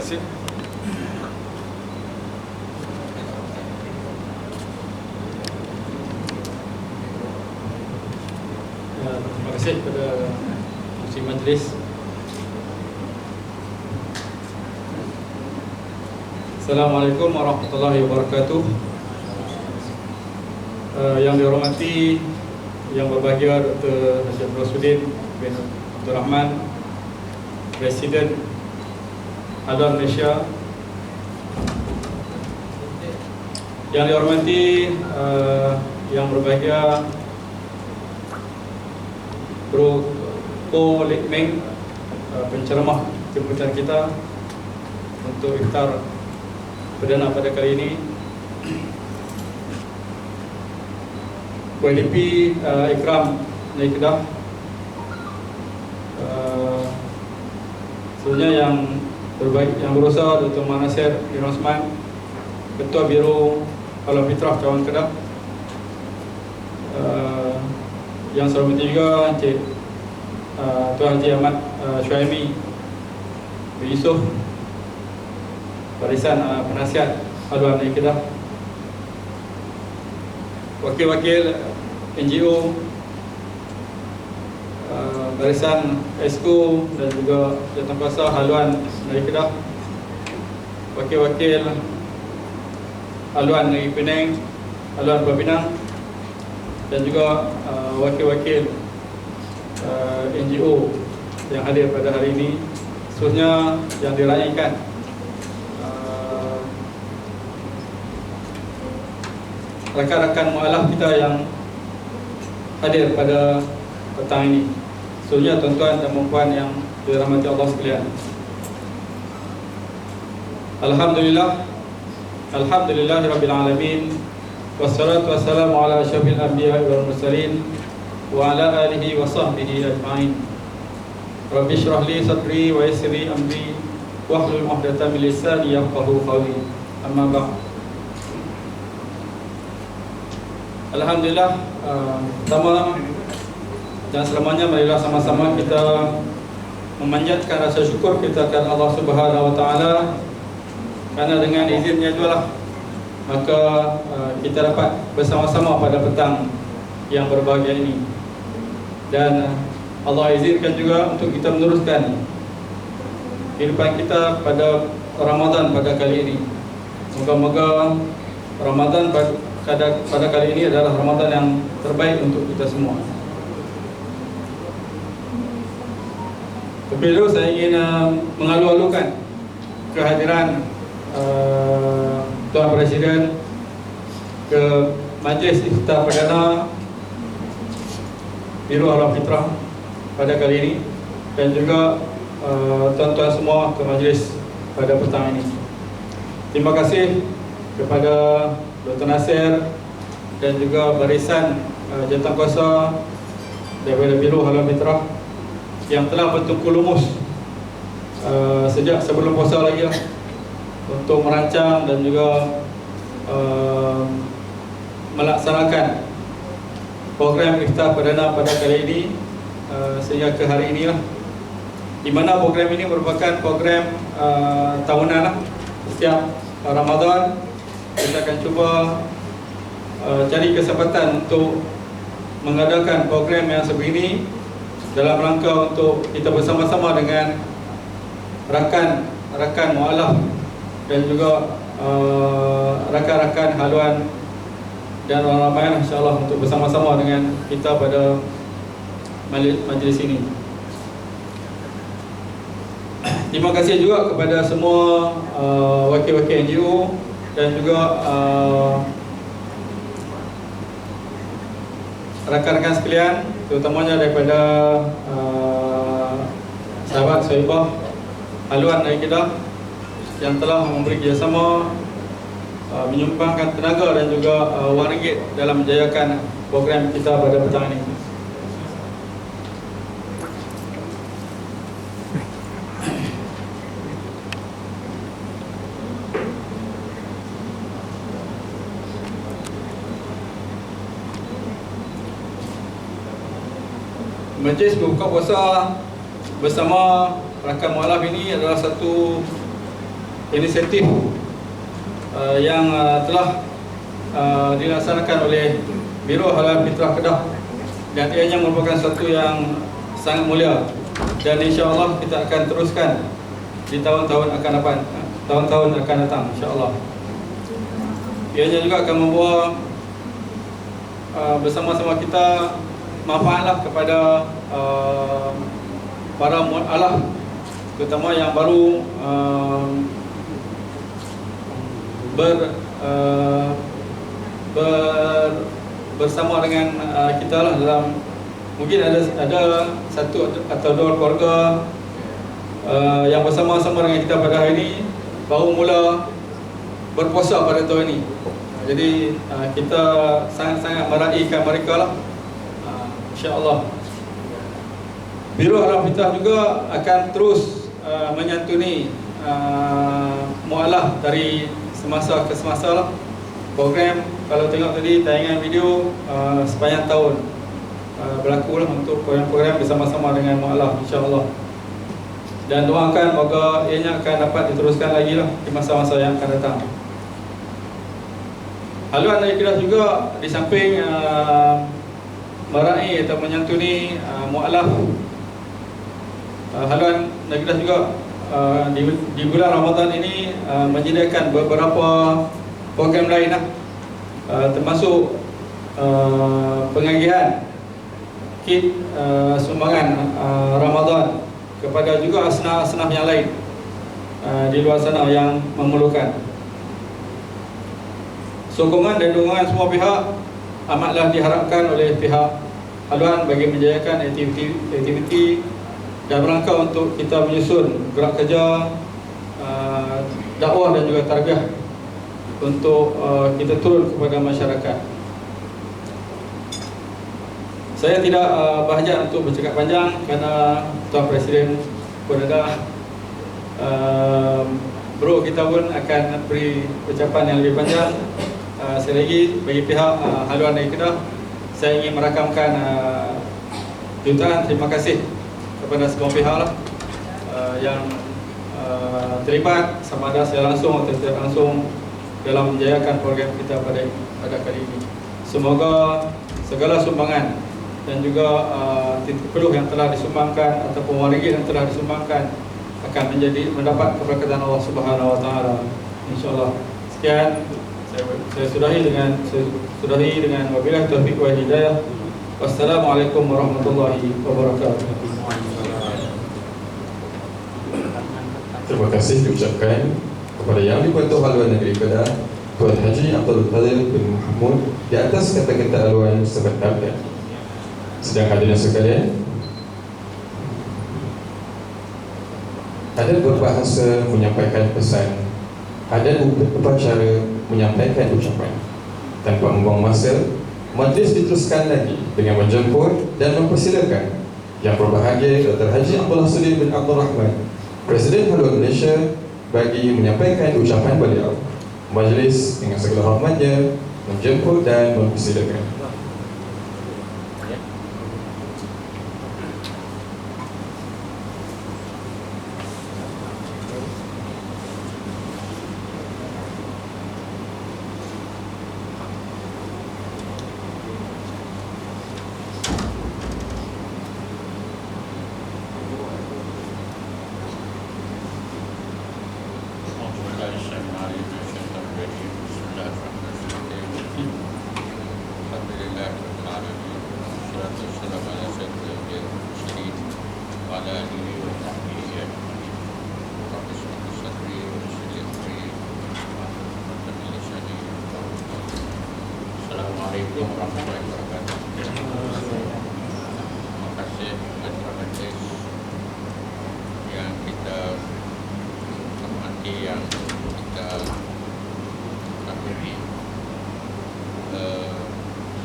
kasih. Terima kasih kepada Pengerusi Majlis. Assalamualaikum warahmatullahi wabarakatuh. Yang dihormati, yang berbahagia Dr. Haji Abdul Rasudin bin Abdul Rahman, Presiden Haluan Malaysia. Yang dihormati, yang berbahagia Bro Ko Lek Meng, penceramah jemputan kita untuk iftar perdana pada kali ini. YDP Ikram dari Kedah, sebenarnya yang terbaik, yang berusaha Dr. Manasir bin Osman, Ketua Biro Halal Fitrah Cawangan Kedah, yang saya hormati juga Encik Tuan Haji Ahmad Syuaimi bin Yusof, Barisan Penasihat Haluan dari Kedah, wakil-wakil NGO, Barisan ESCO dan juga Jawatankuasa Haluan dari Kedah, wakil-wakil Haluan dari Penang, Haluan Pulau Pinang, dan juga wakil-wakil NGO yang hadir pada hari ini, khususnya yang diraikan rakan-rakan mualaf kita yang hadir pada petang ini, khususnya tuan-tuan dan puan yang dirahmati Allah sekalian. Alhamdulillah, alhamdulillahirabbil alamin, wassalatu wassalamu ala asyrafil anbiya'i wal mursalin wa ala alihi wa sahbihi ajma'in. Rabbi shrah li sadri wa yassir li amri wahlul 'uqdatam min lisani yafqahu qawli. Amma ba'd. Alhamdulillah, pertama dan selamanya marilah sama-sama kita memanjatkan rasa syukur kita kepada Allah Subhanahu wa taala, kerana dengan izinnya jualah maka kita dapat bersama-sama pada petang yang berbahagia ini. Dan Allah izinkan juga untuk kita meneruskan kehidupan kita pada Ramadan pada kali ini. Moga-moga Ramadan pada kali ini adalah Ramadan yang terbaik untuk kita semua. Tapi dulu saya ingin mengalu-alukan kehadiran Tuan Presiden ke Majlis Iftar Perdana Biro Halal Fitrah pada kali ini, dan juga tuan-tuan semua ke majlis pada petang ini. Terima kasih kepada Dr. Nasir dan juga barisan jawatankuasa daripada Biro Halal Fitrah yang telah bertungku lumus sejak sebelum puasa lagi untuk merancang dan juga melaksanakan program iftar perdana pada kali ini sehingga ke hari inilah, di mana program ini merupakan program tahunan. Setiap Ramadan kita akan cuba cari kesempatan untuk mengadakan program yang sebegini dalam rangka untuk kita bersama-sama dengan rakan mualaf dan juga rakan-rakan haluan dan orang ramai, insyaAllah, untuk bersama-sama dengan kita pada majlis ini. Terima kasih juga kepada semua wakil-wakil NGO dan juga rakan-rakan sekalian, terutamanya daripada sahabat Sohibah Haluan dari Kedah yang telah memberi kerjasama, menyumbangkan tenaga dan juga wang ringgit dalam menjayakan program kita pada petang ini. Majlis berbuka puasa bersama rakan mualaf ini adalah satu inisiatif yang telah dilaksanakan oleh Biro Halal Fitrah Kedah, dan ianya merupakan satu yang sangat mulia, dan insya-Allah kita akan teruskan di tahun-tahun akan datang insya-Allah. Ianya juga akan membawa bersama-sama kita manfaatlah kepada para mualaf, terutama yang baru bersama dengan kita lah dalam, mungkin ada satu atau dua keluarga yang bersama-sama dengan kita pada hari ini baru mula berpuasa pada tahun ini. Jadi kita sangat-sangat meraihkan mereka lah, insya-Allah. Biro Halal Fitrah juga akan terus menyantuni mualaf dari semasa ke semasa lah. Program, kalau tengok tadi tayangan video, sepanjang tahun berlaku lah untuk program-program bersama-sama dengan mualaf, insya-Allah. Dan doakan moga ianya akan dapat diteruskan lagi lah di masa-masa yang akan datang. Haluan Negeri Kedah juga di samping meraih atau menyantuni mualaf, Haluan Negeri Kedah juga di bulan Ramadan ini menyediakan beberapa program lain lah, termasuk pengagihan kit sumbangan Ramadan kepada juga asnaf-asnaf yang lain di luar sana yang memerlukan. Sokongan dan dukungan semua pihak amatlah diharapkan oleh pihak haluan bagi menjayakan aktiviti dan rangka untuk kita menyusun gerak kerja dakwah dan juga tarbiyah untuk kita turun kepada masyarakat. Saya tidak berhajat untuk bercakap panjang kerana Tuan Presiden pun ada, bro kita pun akan beri ucapan yang lebih panjang. Sekali lagi bagi pihak Haluan Negeri Kedah, saya ingin merakamkan jutaan terima kasih kepada semua pihak lah, yang terlibat sama ada secara langsung atau tidak langsung dalam menjayakan program kita pada kali ini. Semoga segala sumbangan dan juga titik peluh yang telah disumbangkan ataupun wang ringgit yang telah disumbangkan akan mendapat keberkatan Allah Subhanahu Wa Taala, insya-Allah. Sekian, saya sudahi dengan wabillahi taufiq wal hidayah. Wassalamualaikum warahmatullahi wabarakatuh. Terima kasih diucapkan kepada Yang di-Pertuan Haluan Negeri Kedah, Tuan Haji Abdul Qadir bin Mahmud, di atas kata-kata haluan sebenarnya. Sedang hadirin sekalian, adat berbahasa menyampaikan pesan, adat upacara menyampaikan ucapan. Tanpa membuang masa, majlis diteruskan lagi dengan menjemput dan mempersilakan Yang Berbahagia Dr. Haji Abdullah Sudin bin Abdul Rahman, Presiden Haluan Malaysia, bagi menyampaikan ucapan beliau. Majlis dengan segala hormatnya menjemput dan mempersilakan. Assalamualaikum warahmatullahi wabarakatuh. Terima kasih kepada majlis yang kita hormati, yang kita hadiri.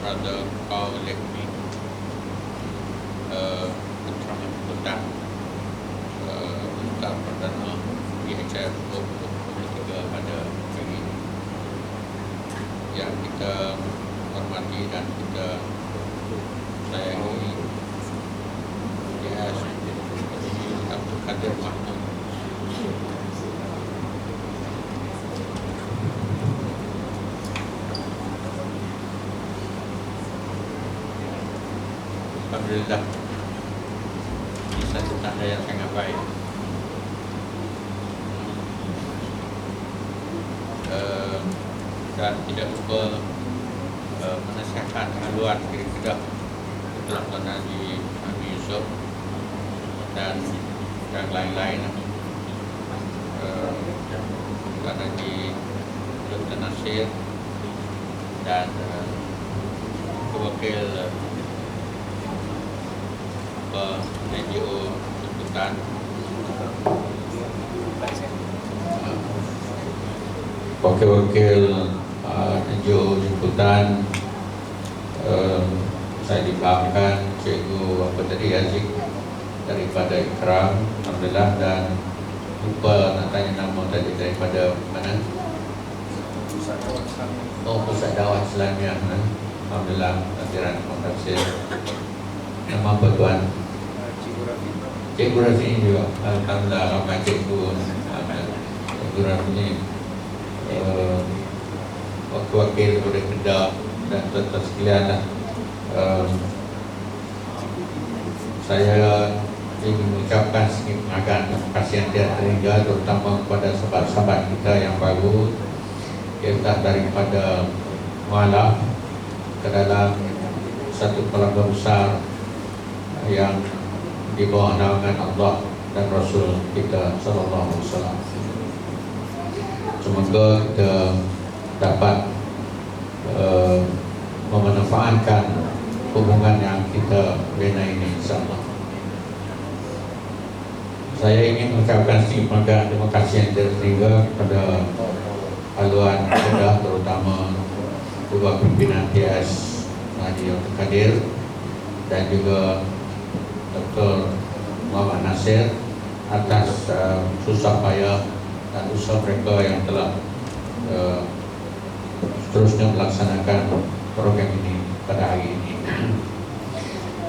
Brother Paul Lekmi, putra Sultan, Duta Perdana IHF 2023 pada hari ini, yang kita hormati dan kita sayangi, Abdul Qadir Mahmud, alhamdulillah ini satu tanda yang sangat baik. Dan tidak lupa menasihatkan haluan Kiri Kedah Ketua Tuan Haji Ami Yusof dan yang lain-lain, Tuan Haji Dr. Nasir dan Wakil NGO Tuntutan, wakil-wakil NGO Jemputan, saya dipahamkan Cikgu apa tadi Aziz daripada Ikram, alhamdulillah, dan lupa nak tanya nama tadi daripada mana? Oh, Pusat Dakwah Islamiah, alhamdulillah, hadiran terima. Nama apa tuan? Cikgu Rafi juga, alhamdulillah, ramai cikgu. Cikgu Rafi ni wakil daripada Kedah dan tuan-tuan sekalian lah. Saya ingin mengucapkan sedikit penghargaan dan terima kasih yang tiada terhingga, terutama kepada sahabat-sahabat kita yang baru, iaitu daripada mualaf ke dalam satu keluarga besar yang di bawah naungan Allah dan Rasul kita sallallahu alaihi wasallam. Semoga kita dapat memanfaatkan hubungan yang kita bina ini, insyaAllah. Saya ingin mengucapkan sedikit penghargaan terima kasih yang terhingga kepada haluan Kedah, terutama Ketua Pimpinan TS Haji Dr. Kadir dan juga Dr. Muhammad Nasir atas susah payah dan usaha mereka yang telah seterusnya melaksanakan program ini pada hari ini.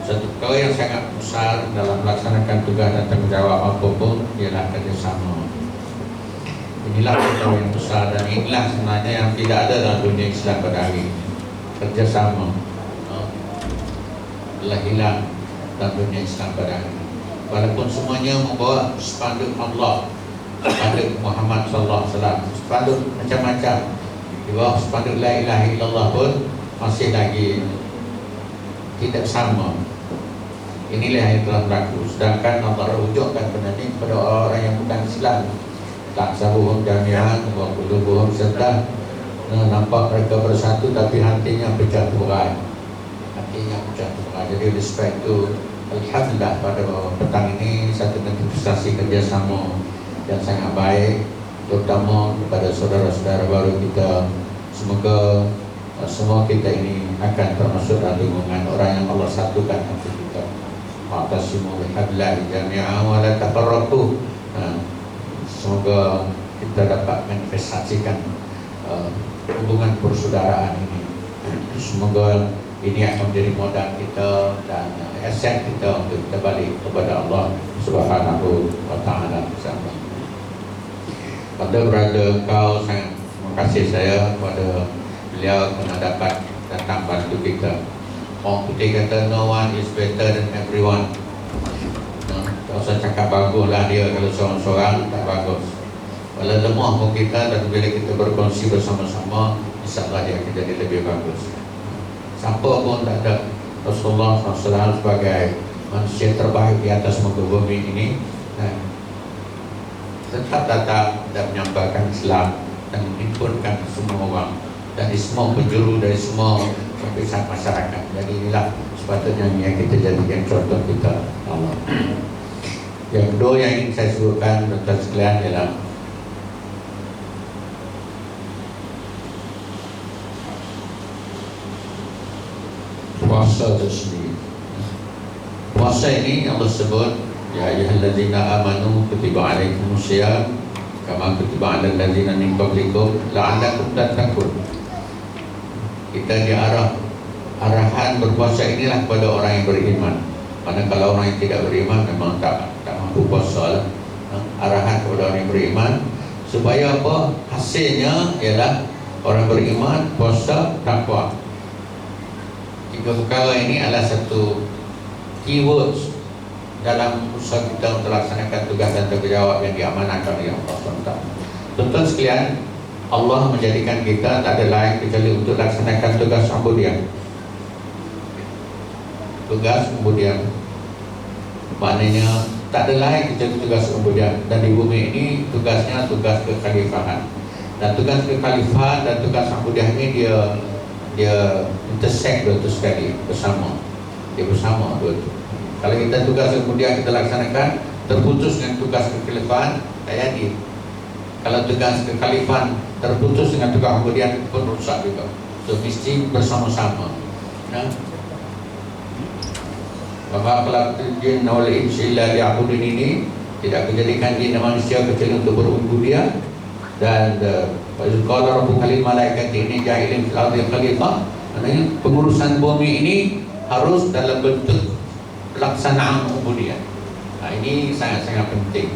Satu perkara yang sangat besar dalam melaksanakan tugas dan tanggungjawab apapun ialah kerjasama. Inilah perkara yang besar dan inilah sebenarnya yang tidak ada dalam dunia Islam pada hari ini. Kerjasama telah hilang dalam dunia Islam pada hari ini. Walaupun semuanya membawa spanduk Allah, spanduk Muhammad sallallahu alaihi wasallam, spanduk macam-macam, di bawah spanduk la ilaha illallah pun masih lagi tidak sama. Inilah yang telah berlaku. Sedangkan Allah rujukkan benda ini kepada orang yang bukan Islam. Taksabuhum jami'an wa qulubuhum serta nampak mereka bersatu tapi hatinya pecah berai. Hatinya pecah berai. Jadi oleh sebab itu, alhamdulillah pada petang ini satu manifestasi kerjasama yang sangat baik, terutama kepada saudara-saudara baru kita. Semoga semua kita ini akan termasuk dalam lingkungan orang yang Allah satukan hati kita. Wa'tasimu bihablillahi jami'an wa la tafarraqu. Semoga kita dapat manifestasikan hubungan persaudaraan ini. Semoga ini akan menjadi modal kita dan aset kita untuk kita balik kepada Allah Subhanahu wa taala. Pada berada kau sangat terima kasih saya kepada beliau kerana dapat datang bantu kita. Orang putih kata no one is better than everyone. Tak usah cakap baguslah dia kalau seorang-seorang, tak bagus. Kalau lemah pun kita, dan bila kita berkongsi bersama-sama, insyaAllah dia akan jadi lebih bagus. Siapa pun tak ada Rasulullah SAW sebagai manusia terbaik di atas muka bumi ini, tetap datang dan menyampaikan Islam dan menghimpunkan semua orang dari semua penjuru, dari semua lapisan masyarakat. Jadi inilah sepatutnya yang kita jadikan contoh kita. Allah. Yang kedua yang ingin saya sebutkan tuan sekalian ialah puasa itu sendiri. Puasa ini Allah sebut, ya ayyuhallazina amanu kutiba alaikumusiyam kama kutiba alal ladzina min qablikum la'allakum tattaqun. Kita arahan berpuasa inilah kepada orang yang beriman. Manakala orang yang tidak beriman memang tak mampu puasa. Arahan kepada orang yang beriman supaya apa? Hasilnya ialah orang beriman puasa takwa. Tiga perkara ini adalah satu keywords dalam usaha kita untuk melaksanakan tugas dan tanggungjawab yang diamanahkan oleh Allah SWT. Tuan-tuan sekalian, Allah menjadikan kita tak ada lain kecuali untuk laksanakan tugas ubudiyah. Tugas ubudiyah maknanya tak ada lain kecuali tugas ubudiyah, dan di bumi ini tugasnya tugas kekhalifahan. Dan tugas kekhalifahan dan tugas ubudiyah ini dia intersect dua itu sekali bersama. Dia bersama dua itu. Kalau kita tugas ubudiyah kita laksanakan, terputus dengan tugas kekhalifahan, tak jadi. Kalau tugas kekhalifahan terputus dengan tugas ubudiyah pun rusak juga. So mesti bersama-sama. Nah, maka khalaqtul jinna wal insa illa liya'budun ini tidak dijadikan jin dan manusia kecuali untuk berubudiyah. Dan qala rabbuka lil malaikati inni ja'ilun fil ardi khalifah. Maknanya pengurusan bumi ini harus dalam bentuk pelaksanaan ubudiyah. Nah, ini sangat-sangat penting.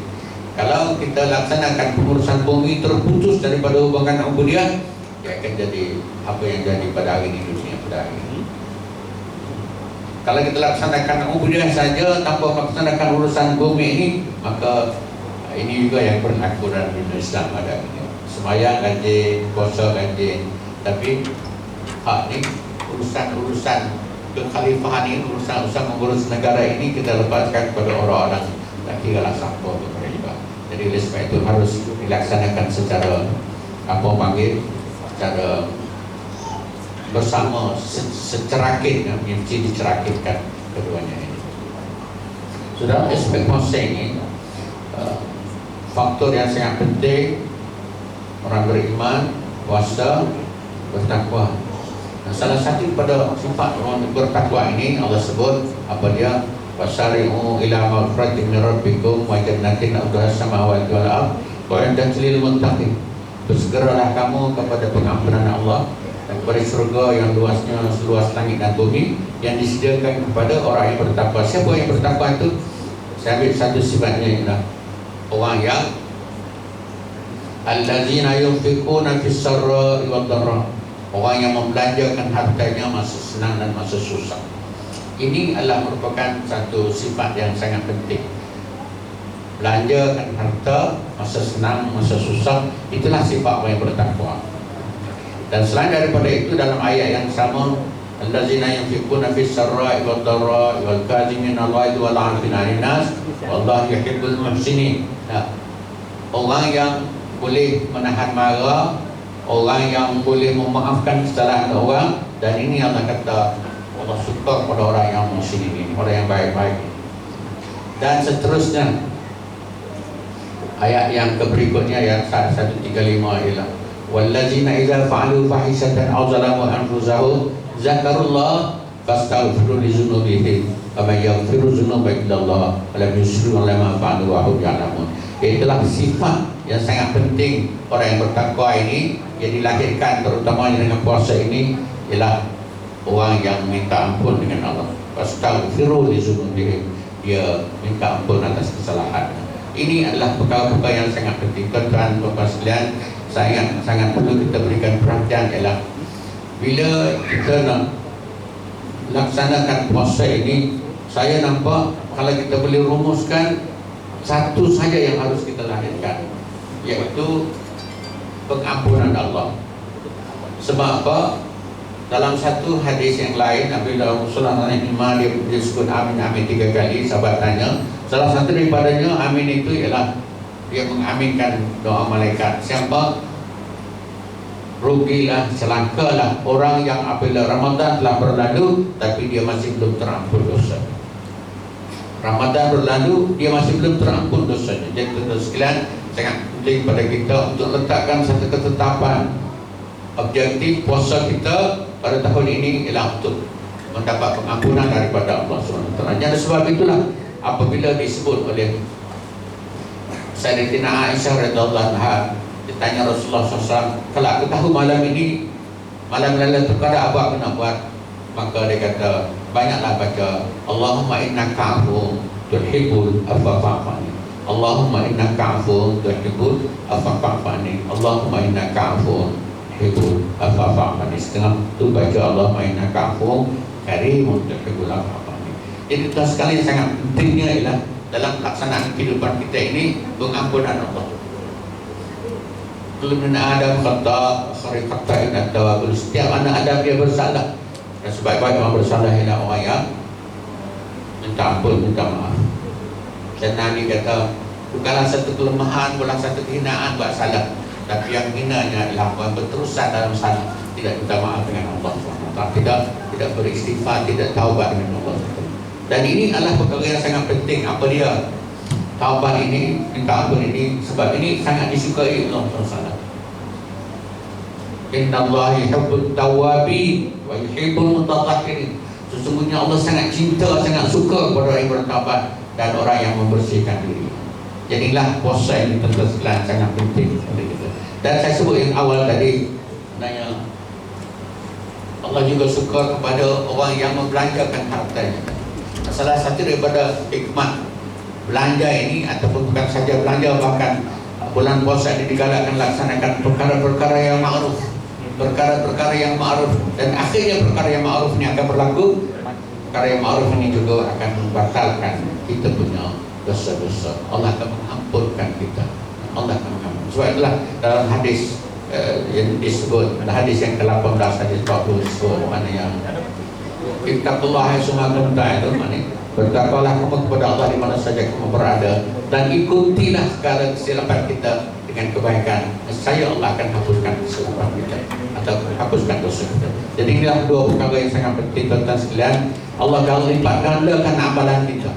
Kalau kita laksanakan pengurusan bumi terputus daripada hubungan ubudiyah, dia akan jadi apa yang jadi pada hari ini, dunia pada hari ini. Kalau kita laksanakan ubudiyah saja tanpa melaksanakan urusan bumi ini, maka ini juga yang berlaku dalam dunia Islam pada hari ini. Sembahyang rajin, puasa rajin, tapi hak ni urusan-urusan kekhalifahan ini, urusan-urusan mengurus negara ini kita lepaskan kepada orang-orang tak kira lah siapa untuk mereka. Jadi oleh sebab itu harus dilaksanakan secara apa panggil, secara bersama, secerakin, mesti dicerakitkan keduanya ini. Sudah aspek konsep ini faktor yang sangat penting orang beriman, puasa, bertakwa. Nah, salah satu pada sifat orang bertakwa ini Allah sebut apa dia? Wasari'u ila maghfiratin min rabbikum wa jannatin 'arduha as-samawati wal ardh wa 'iddatul lil muttaqin. Bersegeralah kamu kepada pengampunan Allah dan kepada surga yang luasnya seluas langit dan bumi yang disediakan kepada orang yang bertakwa. Siapa yang bertakwa itu? Saya ambil satu sifatnya ialah orang yang allazina yunfiquna fis sarra'i wad dharra. Orang yang membelanjakan hartanya masa senang dan masa susah. Ini adalah merupakan satu sifat yang sangat penting. Belanjakan harta masa senang, masa susah, itulah sifat orang yang bertakwa. Dan selain daripada itu dalam ayat yang sama, allazina yunfiquna fis sarra'i wad dharra'i wal kadhimina al-ghaidha wal 'afina 'anil nas wallahu yuhibbul muhsinin. Nah, orang yang boleh menahan marah, orang yang boleh memaafkan kesalahan orang, dan ini Allah kata Allah suka pada orang yang muhsin ini, orang yang baik-baik. Dan seterusnya ayat yang berikutnya yang 135 ialah wallazina idza fa'alu fahishatan aw zalamu anfusahum zakarullah fastaghfiru li dzunubihim wa may yaghfiru dzunuba illallah wa lam yusirru 'ala ma fa'alu wa hum ya'lamun. Itulah sifat yang sangat penting orang yang bertakwa ini, yang dilahirkan terutamanya dengan puasa ini, ialah orang yang minta ampun dengan Allah. Fastaghfiru li dzunubihim, dia minta ampun atas kesalahan. Ini adalah perkara-perkara yang sangat penting. Tuan-tuan, puan-puan sekalian, sangat perlu kita berikan perhatian ialah bila kita nak laksanakan puasa ini, saya nampak kalau kita boleh rumuskan satu saja yang harus kita lahirkan, iaitu pengampunan Allah. Sebab apa? Dalam satu hadis yang lain, apabila Rasulullah SAW dia sebut amin, amin 3 kali, sahabat tanya, salah satu daripadanya amin itu ialah dia mengaminkan doa malaikat. Siapa? Rugilah, celakalah orang yang apabila Ramadan telah berlalu tapi dia masih belum terampun dosa. Ramadan berlalu, dia masih belum terampun dosanya. Jadi tuan-tuan sekalian, sangat penting pada kita untuk letakkan satu ketetapan objektif puasa kita pada tahun ini ialah untuk mendapat pengampunan daripada Allah SWT. Jadi sebab itulah apabila disebut oleh Sayyidatina Aisyah radhiyallahu anha, ditanya Rasulullah SAW, kalau aku tahu malam ini malam Lailatul Qadar apa aku nak buat? Maka dia kata, banyaklah baca Allahumma innaka afuwwun tuhibbul afwa fa'fu anni. Allahumma innaka afuwwun tuhibbul afwa fa'fu anni. Allahumma innaka afuwwun tuhibbul afwa fa'fu anni. Setengah tu baca Allahumma innaka afuwwun karimun tuhibbul afwa fa'fu anni. Jadi tuan sekali yang sangat pentingnya ialah dalam pelaksanaan kehidupan kita ini pengampunan Allah. Kullu min Adam khata, akhir khata'in at-tawabul. Setiap anak Adam dia bersalah. Dan sebaik-baik orang bersalah ialah orang yang minta ampun, minta maaf. Dan Nabi kata, bukanlah satu kelemahan, bukanlah satu kehinaan buat salah, tapi yang hinanya ialah orang berterusan dalam salah, tidak minta maaf dengan Allah SWT, tidak beristighfar, tidak taubat dengan Allah SWT. Dan ini adalah perkara yang sangat penting. Apa dia? Taubat ini, minta ampun ini, sebab ini sangat disukai Allah SWT. Inna Allah yuhibbut tawwabin wa yuhibbul mutatahhirin. Sesungguhnya Allah sangat cinta, sangat suka kepada orang yang bertaubat dan orang yang membersihkan diri. Jadilah puasa ini tuan-tuan sekalian sangat penting. Dan saya sebut yang awal tadi, sebenarnya Allah juga suka kepada orang yang membelanjakan hartanya. Salah satu daripada hikmah belanja ini, ataupun bukan saja belanja, bahkan bulan puasa ini digalakkan laksanakan perkara-perkara yang ma'ruf, perkara-perkara yang ma'ruf, dan akhirnya perkara yang ma'ruf ini akan berlaku. Perkara yang ma'ruf ini juga akan membatalkan kita punya dosa-dosa. Allah akan mengampunkan kita. Allah akan mengampunkan. Sebab itulah dalam hadis yang disebut, hadis yang ke-18, hadis 40 disebut, mana yang ittaqullah haitsu kunta, itu mana bertakwalah kamu kepada Allah di mana saja kamu berada, dan ikutilah segala kesilapan kita dengan kebaikan. Saya Allah akan hapuskan kesilapan kita atau hapuskan dosa kita. Jadi inilah dua perkara yang sangat penting tuan-tuan sekalian. Allah akan lipat gandakan amalan kita.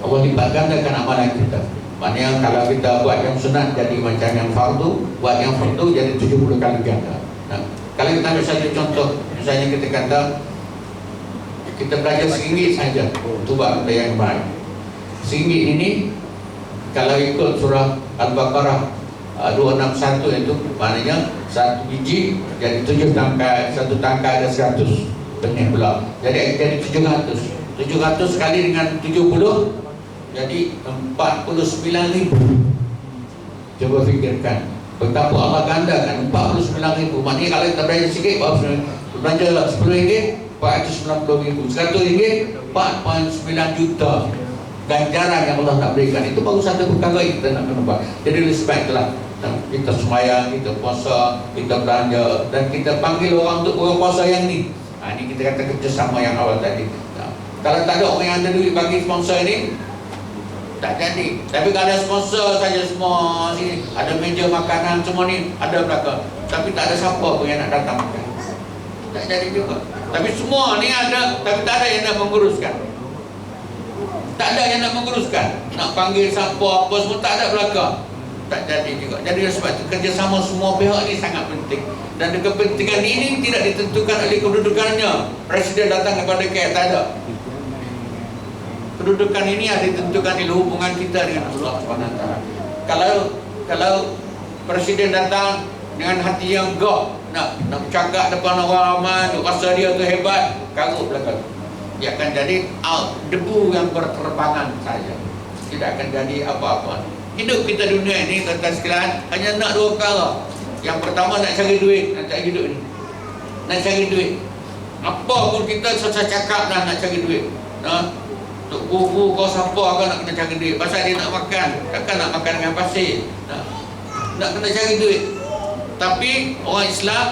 Allah lipat gandakan amalan kita. Maknanya kalau kita buat yang sunat jadi macam yang fardu, buat yang fardu jadi 70 kali ganda. Nah, kalau kita ambil saja contoh, misalnya kita kata kita belajar RM1 saja untuk buat benda yang baik. RM1 ini kalau ikut surah Al-Baqarah 261 itu maknanya satu biji jadi 7 tangkai, satu tangkai ada 100 benih pula. Jadi 700. 700 kali dengan 70 jadi 49.000. Coba fikirkan betapa Allah gandakan 49.000. Maknanya kalau kita belajar sikit, belanja RM10, RM490.000, RM100, 4.9 juta ganjaran yang Allah nak berikan. Itu baru satu perkara yang kita nak nampak. Jadi oleh sebab itulah kita semayang, kita puasa, kita belanja, dan kita panggil orang untuk buka puasa yang ni. Ini kita kata kerjasama yang awal tadi. Kalau tak ada orang yang ada duit bagi sponsor ini, tak jadi. Tapi kalau ada sponsor saja semua sini, ada meja makanan semua ni, ada belakang, tapi tak ada siapa pun yang nak datang makan, tak jadi juga. Tapi semua ni ada, tapi tak ada yang nak menguruskan. Tak ada yang nak menguruskan, nak panggil siapa apa semua tak ada belakang, tak jadi juga. Jadi sebab itu kerjasama semua pihak ini sangat penting. Dan kepentingan ini tidak ditentukan oleh kedudukannya. Presiden datang kepada KL, tak ada. Kedudukan ini ada ditentukan oleh hubungan kita dengan Allah SWT. Kalau presiden datang dengan hati yang gah, nak bercakap depan orang ramai, nak rasa dia tu hebat, karut belakang, dia akan jadi debu yang berterbangan saja, tidak akan jadi apa-apa. Hidup kita dunia ini tuan-tuan sekalian hanya nak dua perkara. Yang pertama nak cari duit, nak cari hidup ni, nak cari duit. Apa pun kita susah cakap dah nak cari duit. Tok guru kau siapa kau nak kena cari duit? Pasal dia nak makan, takkan nak makan dengan pasir. Nak kena cari duit. Tapi orang Islam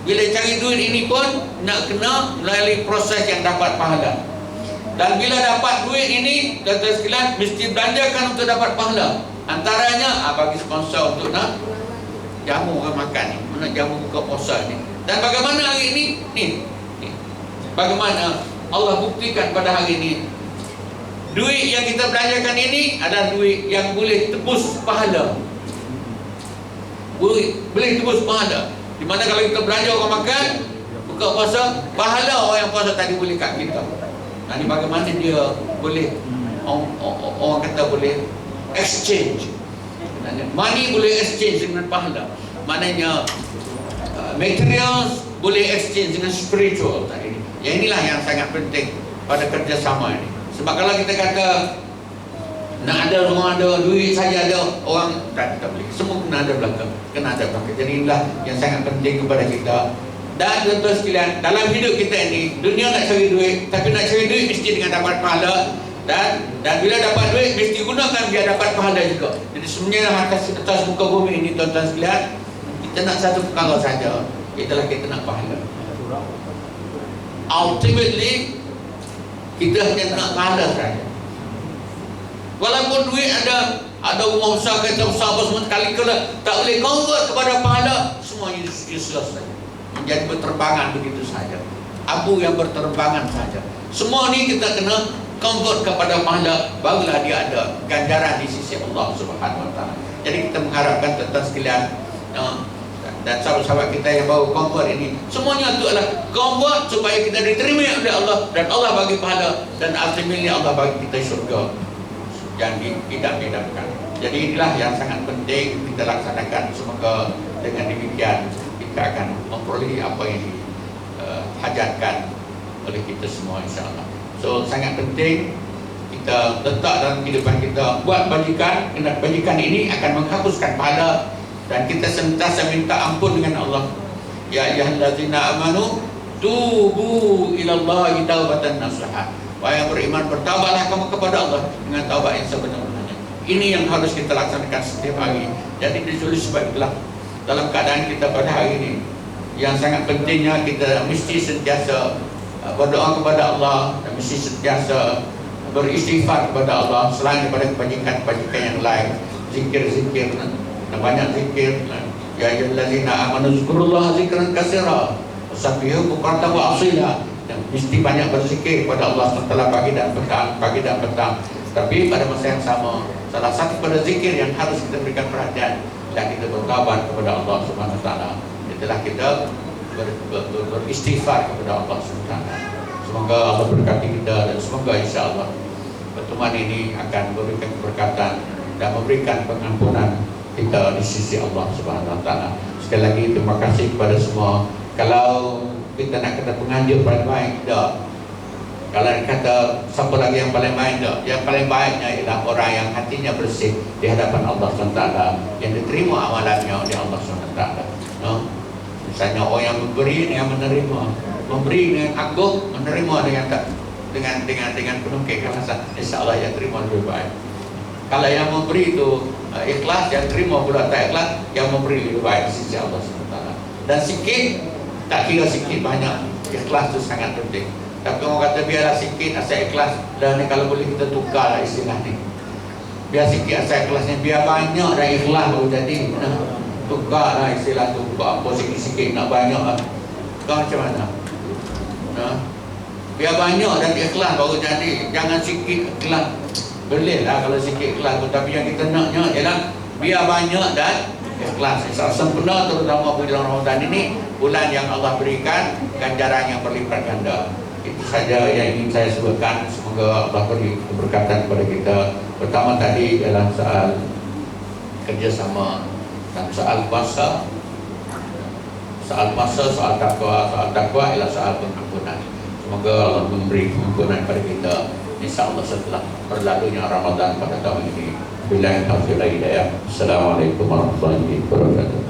bila cari duit ini pun nak kena melalui proses yang dapat pahala. Dan bila dapat duit ini, tuan-tuan sekalian mesti belanjakan untuk dapat pahala. Antaranya bagi sponsor untuk nak jamu orang makan ni, nak jamu buka puasa ni. Dan bagaimana hari ini? Ni. Bagaimana Allah buktikan pada hari ini duit yang kita belanjakan ini adalah duit yang boleh tebus pahala. Boleh tebus pahala. Di mana kalau kita belanja orang makan, buka puasa, pahala orang yang puasa tadi boleh kat kita. Nah, ni bagaimana dia boleh, orang kata boleh exchange. Money boleh exchange dengan pahala. Maknanya materials boleh exchange dengan spiritual tadi. Yang inilah yang sangat penting pada kerjasama ini. Sebab kalau kita kata nak ada semua ada duit saja ada orang tak boleh. Semua kena ada belakang, kena ada belakang. Jadi inilah yang sangat penting kepada kita Dan tuan-tuan sekalian, dalam hidup kita ini, dunia nak cari duit, tapi nak cari duit mesti dengan dapat pahala. Dan bila dapat duit mesti gunakan biar dapat pahala juga. Jadi sebenarnya atas muka bumi ini tuan-tuan sekalian, kita nak satu perkara saja, itulah kita nak pahala. Ultimately kita hanya nak pahala saja. Walaupun duit ada rumah besar, kereta besar apa semua, sekali kalau tak boleh convert kepada pahala, semua useless saja, menjadi berterbangan begitu saja, abu yang berterbangan saja. Semua ni kita kena convert kepada pahala, barulah dia ada ganjaran di sisi Allah Subhanahu Wa Taala. Jadi kita mengharapkan tuan-tuan sekalian dan sahabat-sahabat kita yang baru convert ini, semuanya itu adalah convert supaya kita diterima oleh Allah dan Allah bagi pahala, dan ultimately Allah bagi kita syurga yang diidam-idamkan. Jadi inilah yang sangat penting kita laksanakan. Semoga dengan demikian kita akan memperoleh apa yang dihajatkan oleh kita semua, insya-Allah. So sangat penting kita letak dalam kehidupan kita, buat bajikan, kerana bajikan ini akan menghapuskan pahala, dan kita sentiasa minta ampun dengan Allah. Ya ayyuhallazina amanu tubu ilallahi taubatan nasuha. Wahai yang beriman, bertaubatlah kamu kepada Allah dengan taubat yang sebenar-benarnya. Ini yang harus kita laksanakan setiap hari. Jadi ditulis sebab itulah dalam keadaan kita pada hari ini, yang sangat pentingnya kita mesti sentiasa berdoa kepada Allah, dan mesti sentiasa beristighfar kepada Allah selain daripada kebajikan-kebajikan yang lain, zikir-zikir, dan banyak zikir. Ya ayyuhallazina amanu zkurullaha zikran katsira wasabbihu bukratan wa asila. Dan mesti banyak berzikir kepada Allah SWT pagi dan petang. Tapi pada masa yang sama, salah satu pada zikir yang harus kita berikan perhatian adalah kita bertaubat kepada Allah Subhanahu Wa Taala. Itulah kita beristighfar kepada Allah SWT. Semoga Allah berkati kita, dan semoga insya-Allah pertemuan ini akan memberikan keberkatan dan memberikan pengampunan kita di sisi Allah Subhanahu Wa Taala. Sekali lagi terima kasih kepada semua. Kalau kita nak kata penganjur paling baik, tak. Kalau kata siapa lagi yang paling baik, tak. Yang paling baiknya ialah orang yang hatinya bersih di hadapan Allah SWT, yang diterima amalannya oleh Allah SWT. No? Misalnya orang yang memberi dengan menerima, memberi dengan agung, menerima dengan penuh keikhlasan, insya-Allah yang terima lebih baik. Kalau yang memberi itu ikhlas, yang terima pula tak ikhlas, yang memberi lebih baik di sisi Allah SWT. Dan sikit, tak kira sikit banyak, ikhlas itu sangat penting. Tapi orang kata biarlah sikit asal ikhlas, dan ni kalau boleh kita tukar lah istilah ni. Biar sikit asal ikhlasnya, biar banyak dan ikhlas baru jadi. Tukar lah istilah tu, apa sikit-sikit nak banyak lah. Kau macam mana? Biar banyak dan ikhlas baru jadi, jangan sikit ikhlas. Boleh lah kalau sikit ikhlas tu, tapi yang kita naknya ialah biar banyak dan ikhlas. Sempurna, terutama bulan Ramadan ini, bulan yang Allah berikan ganjaran yang berlipat ganda. Itu saja yang ingin saya sebutkan. Semoga Allah beri keberkatan kepada kita. Pertama tadi ialah soal kerjasama dan soal puasa. Soal puasa, soal takwa. Soal takwa ialah soal pengampunan. Semoga Allah memberi pengampunan kepada kita, insya-Allah setelah berlalunya Ramadan pada tahun ini. Billahi taufiq wal hidayah. Assalamualaikum warahmatullahi wabarakatuh.